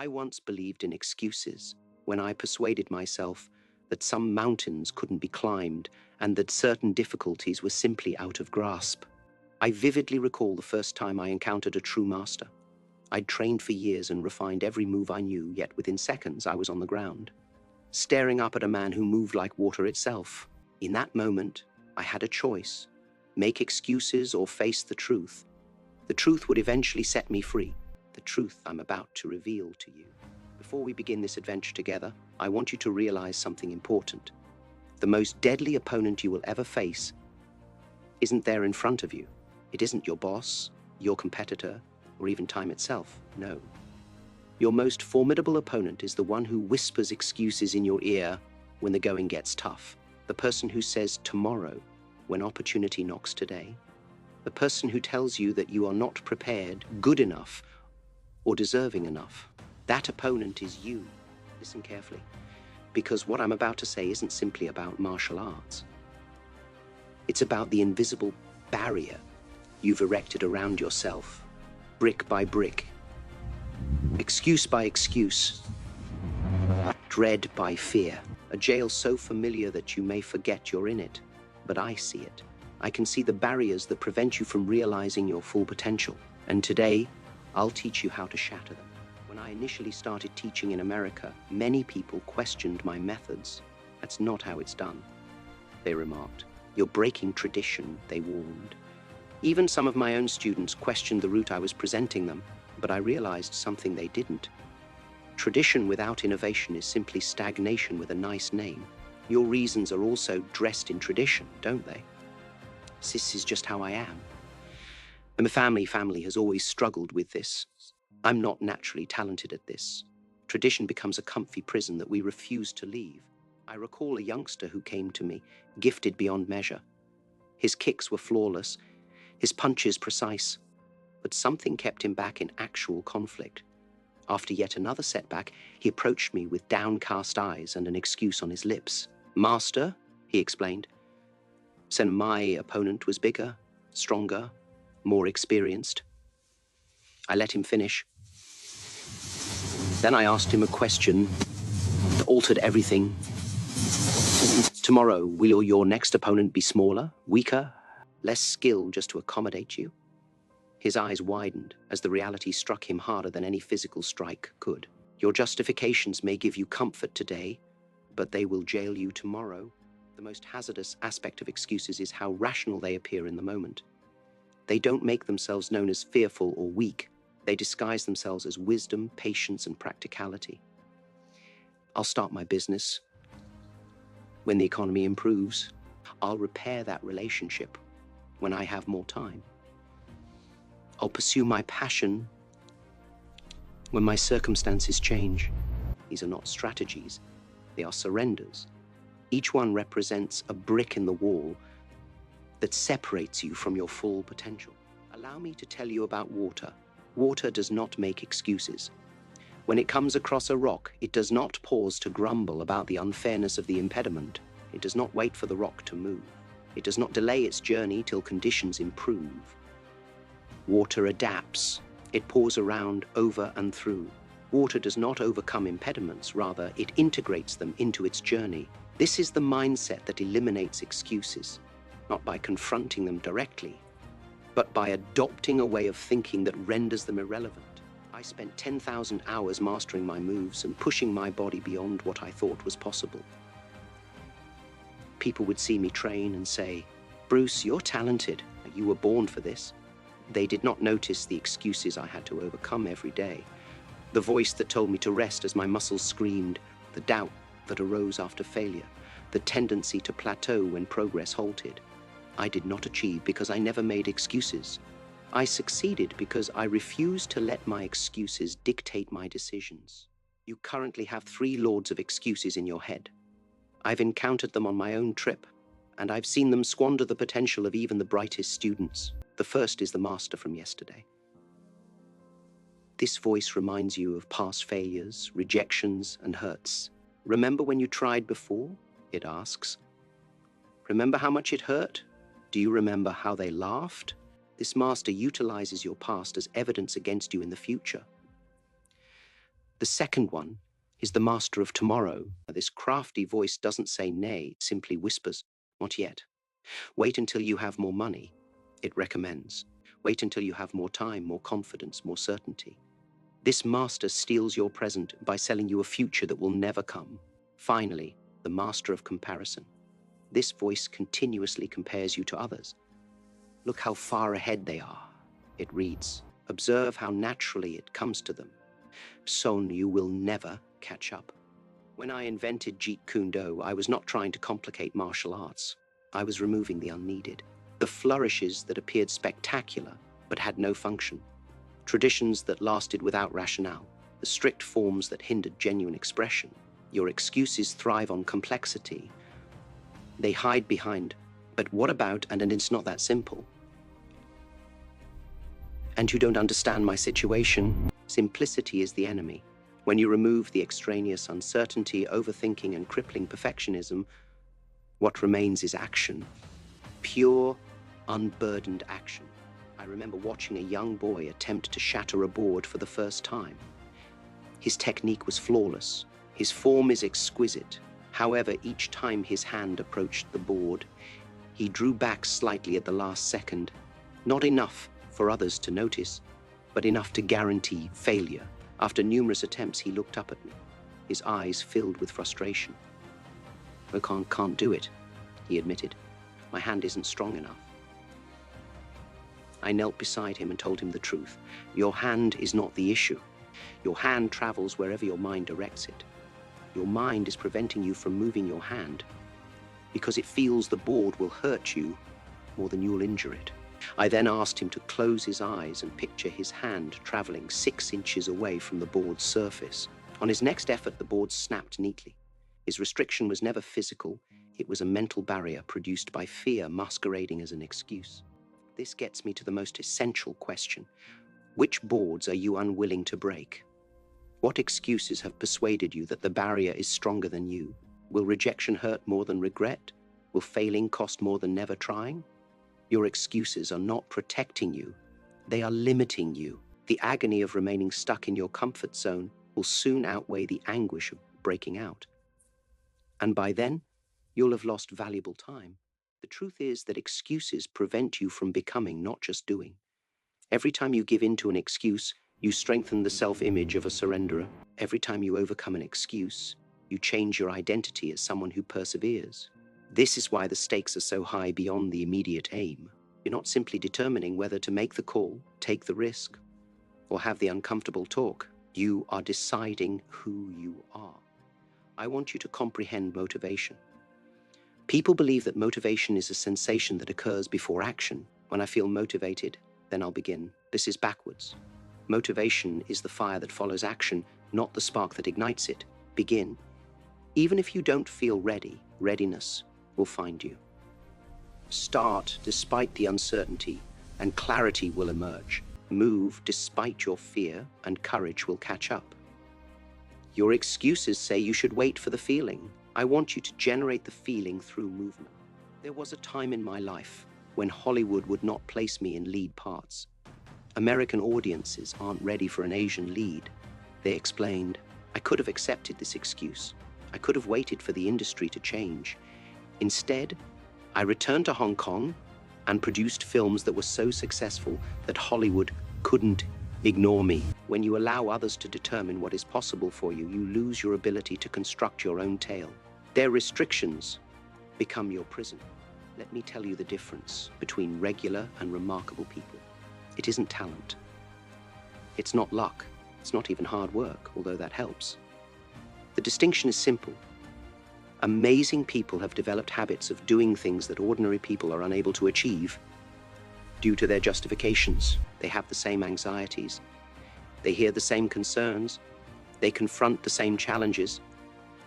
I once believed in excuses when I persuaded myself that some mountains couldn't be climbed and that certain difficulties were simply out of grasp. I vividly recall the first time I encountered a true master. I'd trained for years and refined every move I knew, yet within seconds I was on the ground, staring up at a man who moved like water itself. In that moment, I had a choice: make excuses or face the truth. The truth would eventually set me free, the truth I'm about to reveal to you. Before we begin this adventure together, I want you to realize something important. The most deadly opponent you will ever face isn't there in front of you. It isn't your boss, your competitor, or even time itself. No. Your most formidable opponent is the one who whispers excuses in your ear when the going gets tough. The person who says tomorrow when opportunity knocks today. The person who tells you that you are not prepared, good enough, or deserving enough. That opponent is you. Listen carefully, because what I'm about to say isn't simply about martial arts. It's about the invisible barrier you've erected around yourself, brick by brick, excuse by excuse, dread by fear. A jail so familiar that you may forget you're in it, but I see it. I can see the barriers that prevent you from realizing your full potential. And today, I'll teach you how to shatter them. When I initially started teaching in America, many people questioned my methods. That's not how it's done, they remarked. You're breaking tradition, they warned. Even some of my own students questioned the route I was presenting them, but I realized something they didn't. Tradition without innovation is simply stagnation with a nice name. Your reasons are also dressed in tradition, don't they? This is just how I am. And my family has always struggled with this. I'm not naturally talented at this. Tradition becomes a comfy prison that we refuse to leave. I recall a youngster who came to me, gifted beyond measure. His kicks were flawless, his punches precise, but something kept him back in actual conflict. After yet another setback, he approached me with downcast eyes and an excuse on his lips. Master, he explained, said my opponent was bigger, stronger, more experienced. I let him finish. Then I asked him a question that altered everything. Tomorrow, will your next opponent be smaller, weaker, less skilled just to accommodate you? His eyes widened as the reality struck him harder than any physical strike could. Your justifications may give you comfort today, but they will jail you tomorrow. The most hazardous aspect of excuses is how rational they appear in the moment. They don't make themselves known as fearful or weak. They disguise themselves as wisdom, patience, and practicality. I'll start my business. When the economy improves, I'll repair that relationship when I have more time. I'll pursue my passion when my circumstances change. These are not strategies, they are surrenders. Each one represents a brick in the wall that separates you from your full potential. Allow me to tell you about water. Water does not make excuses. When it comes across a rock, it does not pause to grumble about the unfairness of the impediment. It does not wait for the rock to move. It does not delay its journey till conditions improve. Water adapts. It pours around, over and through. Water does not overcome impediments, rather it integrates them into its journey. This is the mindset that eliminates excuses, not by confronting them directly, but by adopting a way of thinking that renders them irrelevant. I spent 10,000 hours mastering my moves and pushing my body beyond what I thought was possible. People would see me train and say, "Bruce, you're talented. You were born for this." They did not notice the excuses I had to overcome every day. The voice that told me to rest as my muscles screamed, the doubt that arose after failure, the tendency to plateau when progress halted. I did not achieve because I never made excuses. I succeeded because I refused to let my excuses dictate my decisions. You currently have 3 lords of excuses in your head. I've encountered them on my own trip, and I've seen them squander the potential of even the brightest students. The first is the master from yesterday. This voice reminds you of past failures, rejections, and hurts. Remember when you tried before? It asks. Remember how much it hurt? Do you remember how they laughed? This master utilizes your past as evidence against you in the future. The second one is the master of tomorrow. This crafty voice doesn't say nay, it simply whispers, not yet. Wait until you have more money, it recommends. Wait until you have more time, more confidence, more certainty. This master steals your present by selling you a future that will never come. Finally, the master of comparison. This voice continuously compares you to others. Look how far ahead they are, it reads. Observe how naturally it comes to them. Soon you will never catch up. When I invented Jeet Kune Do, I was not trying to complicate martial arts. I was removing the unneeded. The flourishes that appeared spectacular but had no function. Traditions that lasted without rationale. The strict forms that hindered genuine expression. Your excuses thrive on complexity. They hide behind, but what about, and it's not that simple. And you don't understand my situation. Simplicity is the enemy. When you remove the extraneous uncertainty, overthinking, and crippling perfectionism, what remains is action. Pure, unburdened action. I remember watching a young boy attempt to shatter a board for the first time. His technique was flawless. His form is exquisite. However, each time his hand approached the board, he drew back slightly at the last second. Not enough for others to notice, but enough to guarantee failure. After numerous attempts, he looked up at me, his eyes filled with frustration. "I can't do it," he admitted. "My hand isn't strong enough." I knelt beside him and told him the truth. Your hand is not the issue. Your hand travels wherever your mind directs it. Your mind is preventing you from moving your hand because it feels the board will hurt you more than you'll injure it. I then asked him to close his eyes and picture his hand traveling 6 inches away from the board's surface. On his next effort, the board snapped neatly. His restriction was never physical. It was a mental barrier produced by fear masquerading as an excuse. This gets me to the most essential question. Which boards are you unwilling to break? What excuses have persuaded you that the barrier is stronger than you? Will rejection hurt more than regret? Will failing cost more than never trying? Your excuses are not protecting you. They are limiting you. The agony of remaining stuck in your comfort zone will soon outweigh the anguish of breaking out. And by then, you'll have lost valuable time. The truth is that excuses prevent you from becoming, not just doing. Every time you give in to an excuse, you strengthen the self-image of a surrenderer. Every time you overcome an excuse, you change your identity as someone who perseveres. This is why the stakes are so high beyond the immediate aim. You're not simply determining whether to make the call, take the risk, or have the uncomfortable talk. You are deciding who you are. I want you to comprehend motivation. People believe that motivation is a sensation that occurs before action. When I feel motivated, then I'll begin. This is backwards. Motivation is the fire that follows action, not the spark that ignites it. Begin. Even if you don't feel ready, readiness will find you. Start despite the uncertainty, and clarity will emerge. Move despite your fear, and courage will catch up. Your excuses say you should wait for the feeling. I want you to generate the feeling through movement. There was a time in my life when Hollywood would not place me in lead parts. American audiences aren't ready for an Asian lead, they explained. I could have accepted this excuse. I could have waited for the industry to change. Instead, I returned to Hong Kong and produced films that were so successful that Hollywood couldn't ignore me. When you allow others to determine what is possible for you, you lose your ability to construct your own tale. Their restrictions become your prison. Let me tell you the difference between regular and remarkable people. It isn't talent. It's not luck. It's not even hard work, although that helps. The distinction is simple. Amazing people have developed habits of doing things that ordinary people are unable to achieve due to their justifications. They have the same anxieties. They hear the same concerns. They confront the same challenges.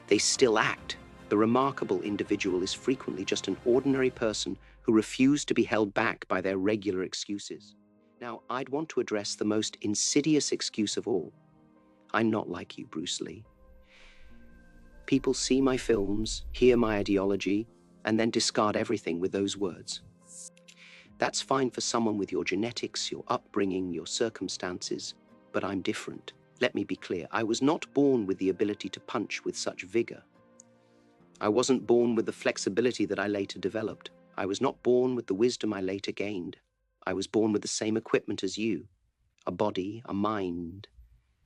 They still act. The remarkable individual is frequently just an ordinary person who refused to be held back by their regular excuses. Now, I'd want to address the most insidious excuse of all. I'm not like you, Bruce Lee. People see my films, hear my ideology, and then discard everything with those words. That's fine for someone with your genetics, your upbringing, your circumstances, but I'm different. Let me be clear, I was not born with the ability to punch with such vigor. I wasn't born with the flexibility that I later developed. I was not born with the wisdom I later gained. I was born with the same equipment as you, a body, a mind,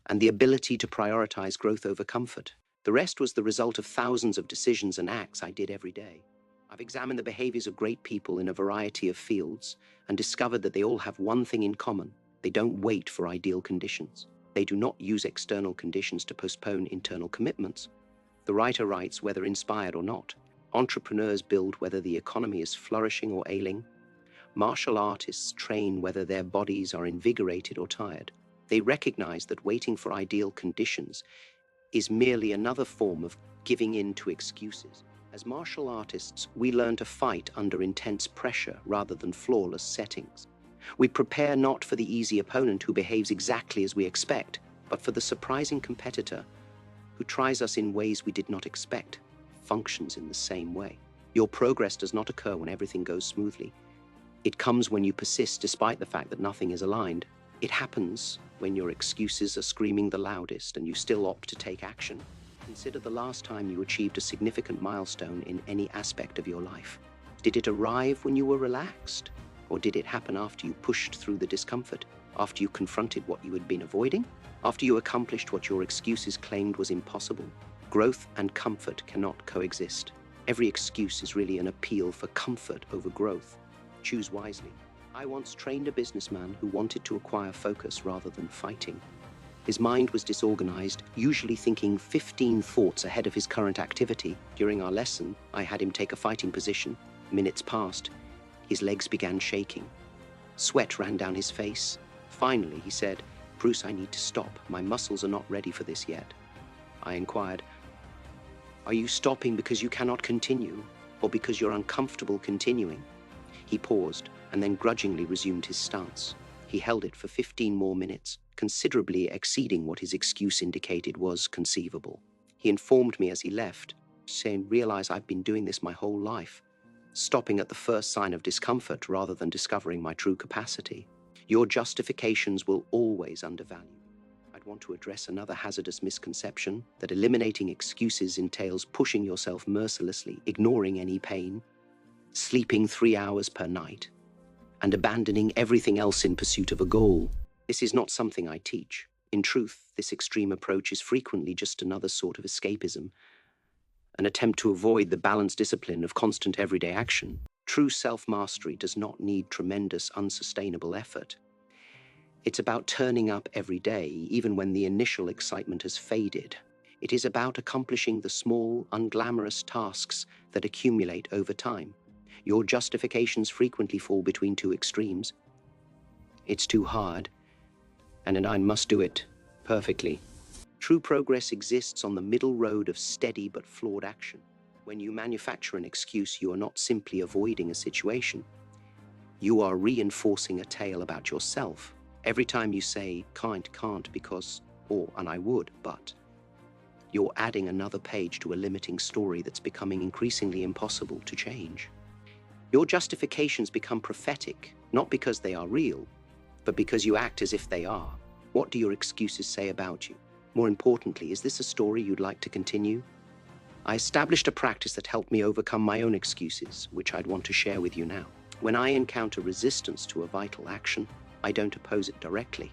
and the ability to prioritize growth over comfort. The rest was the result of thousands of decisions and acts I did every day. I've examined the behaviors of great people in a variety of fields and discovered that they all have one thing in common. They don't wait for ideal conditions. They do not use external conditions to postpone internal commitments. The writer writes whether inspired or not. Entrepreneurs build whether the economy is flourishing or ailing. Martial artists train whether their bodies are invigorated or tired. They recognize that waiting for ideal conditions is merely another form of giving in to excuses. As martial artists, we learn to fight under intense pressure rather than flawless settings. We prepare not for the easy opponent who behaves exactly as we expect, but for the surprising competitor who tries us in ways we did not expect, functions in the same way. Your progress does not occur when everything goes smoothly. It comes when you persist despite the fact that nothing is aligned. It happens when your excuses are screaming the loudest and you still opt to take action. Consider the last time you achieved a significant milestone in any aspect of your life. Did it arrive when you were relaxed? Or did it happen after you pushed through the discomfort? After you confronted what you had been avoiding? After you accomplished what your excuses claimed was impossible? Growth and comfort cannot coexist. Every excuse is really an appeal for comfort over growth. Choose wisely. I once trained a businessman who wanted to acquire focus rather than fighting. His mind was disorganized, usually thinking 15 thoughts ahead of his current activity. During our lesson, I had him take a fighting position. Minutes passed. His legs began shaking. Sweat ran down his face. Finally, he said, "Bruce, I need to stop. My muscles are not ready for this yet." I inquired, "Are you stopping because you cannot continue, or because you're uncomfortable continuing?" He paused and then grudgingly resumed his stance. He held it for 15 more minutes, considerably exceeding what his excuse indicated was conceivable. He informed me as he left, saying, "Realize I've been doing this my whole life, stopping at the first sign of discomfort rather than discovering my true capacity. Your justifications will always undervalue." I'd want to address another hazardous misconception, that eliminating excuses entails pushing yourself mercilessly, ignoring any pain, sleeping 3 hours per night, and abandoning everything else in pursuit of a goal. This is not something I teach. In truth, this extreme approach is frequently just another sort of escapism, an attempt to avoid the balanced discipline of constant everyday action. True self-mastery does not need tremendous, unsustainable effort. It's about turning up every day, even when the initial excitement has faded. It is about accomplishing the small, unglamorous tasks that accumulate over time. Your justifications frequently fall between two extremes. It's too hard, and I must do it perfectly. True progress exists on the middle road of steady but flawed action. When you manufacture an excuse, you are not simply avoiding a situation. You are reinforcing a tale about yourself. Every time you say, can't because, or, and I would, but, you're adding another page to a limiting story that's becoming increasingly impossible to change. Your justifications become prophetic, not because they are real, but because you act as if they are. What do your excuses say about you? More importantly, is this a story you'd like to continue? I established a practice that helped me overcome my own excuses, which I'd want to share with you now. When I encounter resistance to a vital action, I don't oppose it directly.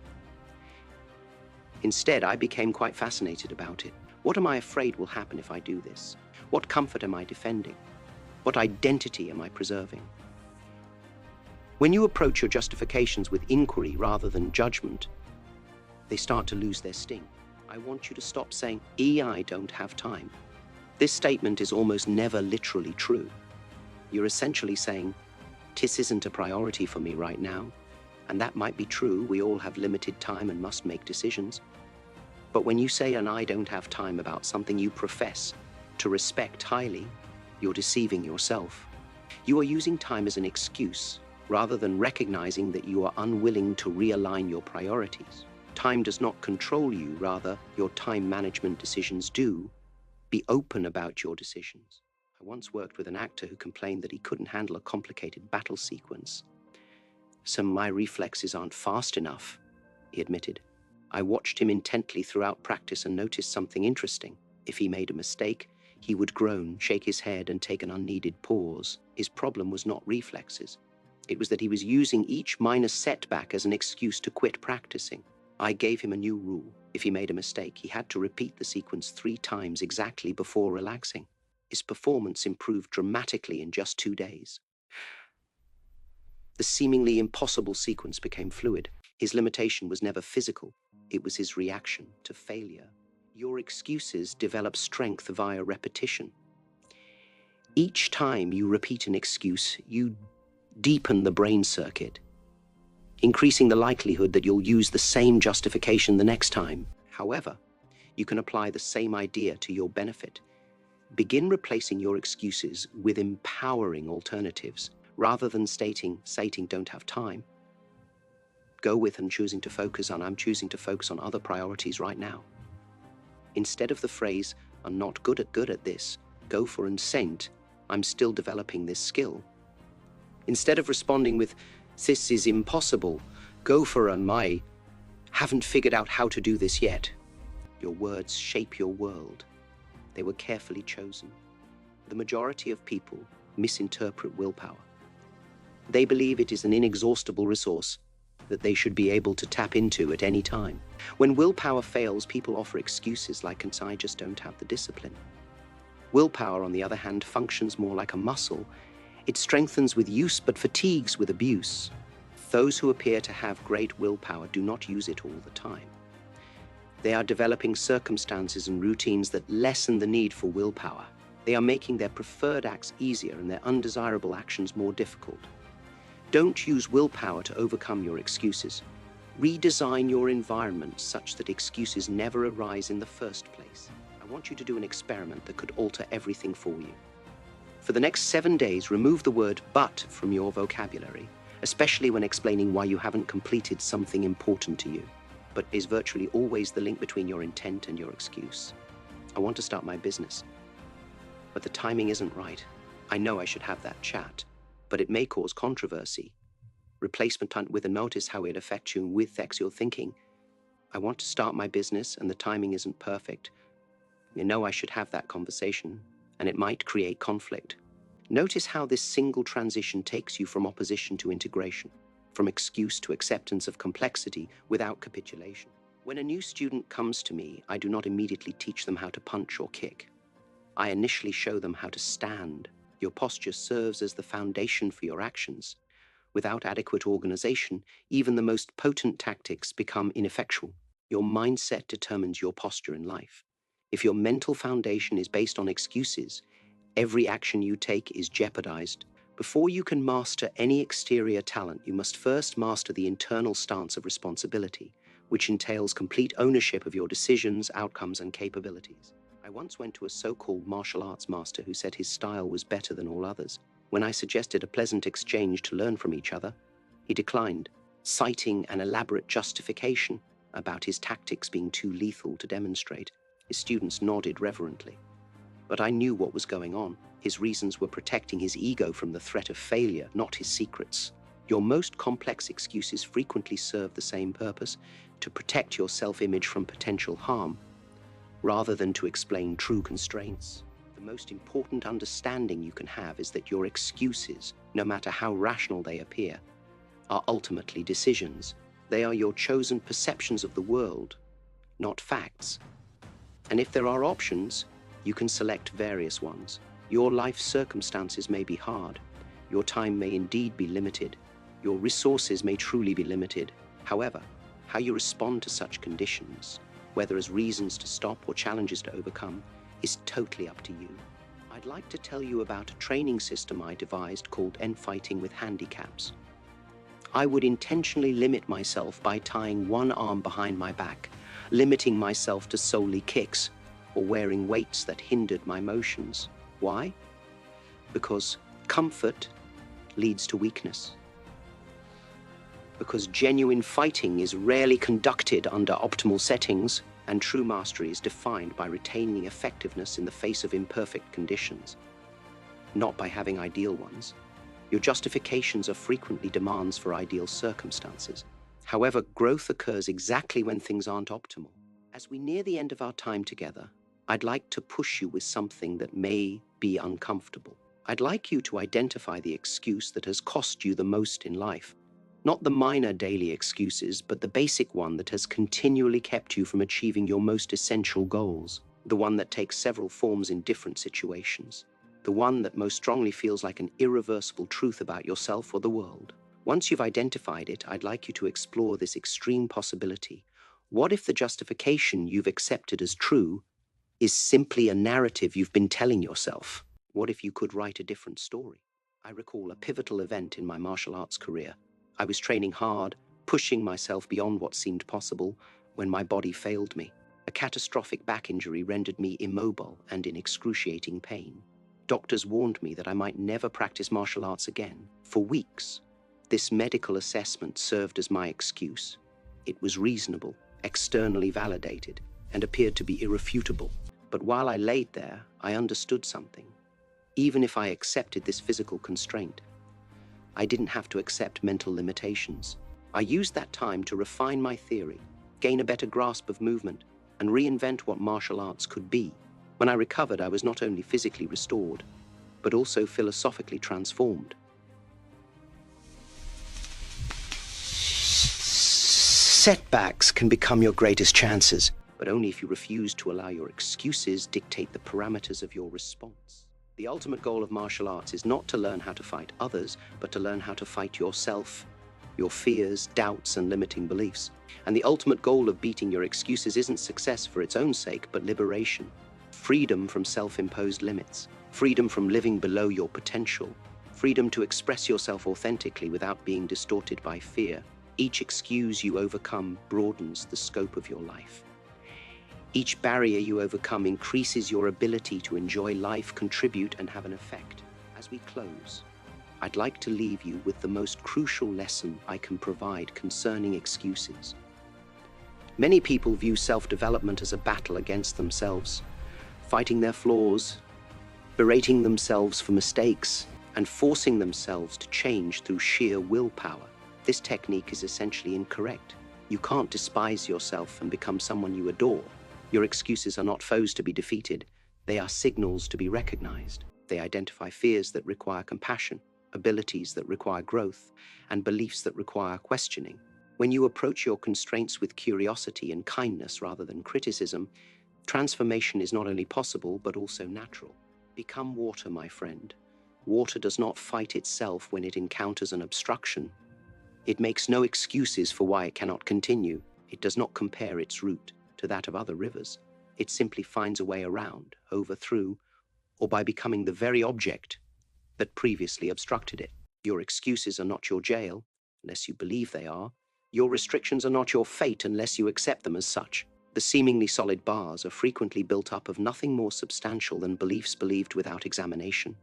Instead, I became quite fascinated about it. What am I afraid will happen if I do this? What comfort am I defending? What identity am I preserving? When you approach your justifications with inquiry rather than judgment, they start to lose their sting. I want you to stop saying, I don't have time. This statement is almost never literally true. You're essentially saying, this isn't a priority for me right now. And that might be true. We all have limited time and must make decisions. But when you say, I don't have time about something you profess to respect highly, you're deceiving yourself. You are using time as an excuse, rather than recognizing that you are unwilling to realign your priorities. Time does not control you, rather, your time management decisions do. Be open about your decisions. I once worked with an actor who complained that he couldn't handle a complicated battle sequence. "My reflexes aren't fast enough," he admitted. I watched him intently throughout practice and noticed something interesting. If he made a mistake, he would groan, shake his head, and take an unneeded pause. His problem was not reflexes. It was that he was using each minor setback as an excuse to quit practicing. I gave him a new rule. If he made a mistake, he had to repeat the sequence 3 times exactly before relaxing. His performance improved dramatically in just 2 days. The seemingly impossible sequence became fluid. His limitation was never physical. It was his reaction to failure. Your excuses develop strength via repetition. Each time you repeat an excuse, you deepen the brain circuit, increasing the likelihood that you'll use the same justification the next time. However, you can apply the same idea to your benefit. Begin replacing your excuses with empowering alternatives. Rather than stating don't have time, go with and choosing to focus on I'm choosing to focus on other priorities right now. Instead of the phrase I'm not good at this, go for and sent I'm still developing this skill. Instead of responding with this is impossible, go for an I haven't figured out how to do this yet. Your words shape your world. They were carefully chosen. The majority of people misinterpret willpower. They believe it is an inexhaustible resource that they should be able to tap into at any time. When willpower fails, people offer excuses like, I just don't have the discipline. Willpower, on the other hand, functions more like a muscle. It strengthens with use but fatigues with abuse. Those who appear to have great willpower do not use it all the time. They are developing circumstances and routines that lessen the need for willpower. They are making their preferred acts easier and their undesirable actions more difficult. Don't use willpower to overcome your excuses. Redesign your environment such that excuses never arise in the first place. I want you to do an experiment that could alter everything for you. For the next 7 days, remove the word but from your vocabulary, especially when explaining why you haven't completed something important to you, but is virtually always the link between your intent and your excuse. I want to start my business, but the timing isn't right. I know I should have that chat, but it may cause controversy. Replacement with a notice how it affects you with your thinking. I want to start my business and the timing isn't perfect. You know I should have that conversation, and it might create conflict. Notice how this single transition takes you from opposition to integration, from excuse to acceptance of complexity without capitulation. When a new student comes to me, I do not immediately teach them how to punch or kick. I initially show them how to stand. Your posture serves as the foundation for your actions. Without adequate organization, even the most potent tactics become ineffectual. Your mindset determines your posture in life. If your mental foundation is based on excuses, every action you take is jeopardized. Before you can master any exterior talent, you must first master the internal stance of responsibility, which entails complete ownership of your decisions, outcomes, and capabilities. I once went to a so-called martial arts master who said his style was better than all others. When I suggested a pleasant exchange to learn from each other, he declined, citing an elaborate justification about his tactics being too lethal to demonstrate. His students nodded reverently. But I knew what was going on. His reasons were protecting his ego from the threat of failure, not his secrets. Your most complex excuses frequently serve the same purpose, to protect your self-image from potential harm, rather than to explain true constraints. The most important understanding you can have is that your excuses, no matter how rational they appear, are ultimately decisions. They are your chosen perceptions of the world, not facts. And if there are options, you can select various ones. Your life circumstances may be hard. Your time may indeed be limited. Your resources may truly be limited. However, how you respond to such conditions, whether as reasons to stop or challenges to overcome, is totally up to you. I'd like to tell you about a training system I devised called Fighting with Handicaps. I would intentionally limit myself by tying one arm behind my back, limiting myself to solely kicks, or wearing weights that hindered my motions. Why? Because comfort leads to weakness. Because genuine fighting is rarely conducted under optimal settings, and true mastery is defined by retaining effectiveness in the face of imperfect conditions, not by having ideal ones. Your justifications are frequently demands for ideal circumstances. However, growth occurs exactly when things aren't optimal. As we near the end of our time together, I'd like to push you with something that may be uncomfortable. I'd like you to identify the excuse that has cost you the most in life. Not the minor daily excuses, but the basic one that has continually kept you from achieving your most essential goals. The one that takes several forms in different situations. The one that most strongly feels like an irreversible truth about yourself or the world. Once you've identified it, I'd like you to explore this extreme possibility. What if the justification you've accepted as true is simply a narrative you've been telling yourself? What if you could write a different story? I recall a pivotal event in my martial arts career. I was training hard, pushing myself beyond what seemed possible, when my body failed me. A catastrophic back injury rendered me immobile and in excruciating pain. Doctors warned me that I might never practice martial arts again. For weeks, this medical assessment served as my excuse. It was reasonable, externally validated, and appeared to be irrefutable. But while I laid there, I understood something. Even if I accepted this physical constraint, I didn't have to accept mental limitations. I used that time to refine my theory, gain a better grasp of movement, and reinvent what martial arts could be. When I recovered, I was not only physically restored, but also philosophically transformed. Setbacks can become your greatest chances, but only if you refuse to allow your excuses dictate the parameters of your response. The ultimate goal of martial arts is not to learn how to fight others, but to learn how to fight yourself, your fears, doubts, and limiting beliefs. And the ultimate goal of beating your excuses isn't success for its own sake, but liberation. Freedom from self-imposed limits. Freedom from living below your potential. Freedom to express yourself authentically without being distorted by fear. Each excuse you overcome broadens the scope of your life. Each barrier you overcome increases your ability to enjoy life, contribute, and have an effect. As we close, I'd like to leave you with the most crucial lesson I can provide concerning excuses. Many people view self-development as a battle against themselves, fighting their flaws, berating themselves for mistakes, and forcing themselves to change through sheer willpower. This technique is essentially incorrect. You can't despise yourself and become someone you adore. Your excuses are not foes to be defeated. They are signals to be recognized. They identify fears that require compassion, abilities that require growth, and beliefs that require questioning. When you approach your constraints with curiosity and kindness rather than criticism, transformation is not only possible, but also natural. Become water, my friend. Water does not fight itself when it encounters an obstruction. It makes no excuses for why it cannot continue. It does not compare its route to that of other rivers. It simply finds a way around, over, through, or by becoming the very object that previously obstructed it. Your excuses are not your jail, unless you believe they are. Your restrictions are not your fate unless you accept them as such. The seemingly solid bars are frequently built up of nothing more substantial than beliefs believed without examination,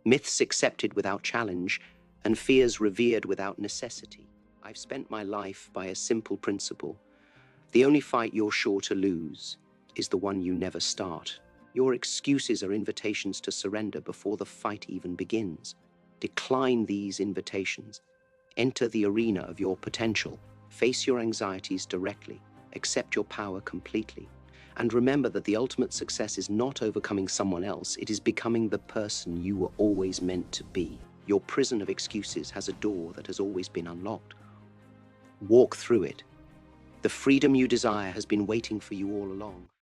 myths accepted without challenge, and fears revered without necessity. I've spent my life by a simple principle. The only fight you're sure to lose is the one you never start. Your excuses are invitations to surrender before the fight even begins. Decline these invitations. Enter the arena of your potential. Face your anxieties directly. Accept your power completely. And remember that the ultimate success is not overcoming someone else. It is becoming the person you were always meant to be. Your prison of excuses has a door that has always been unlocked. Walk through it. The freedom you desire has been waiting for you all along.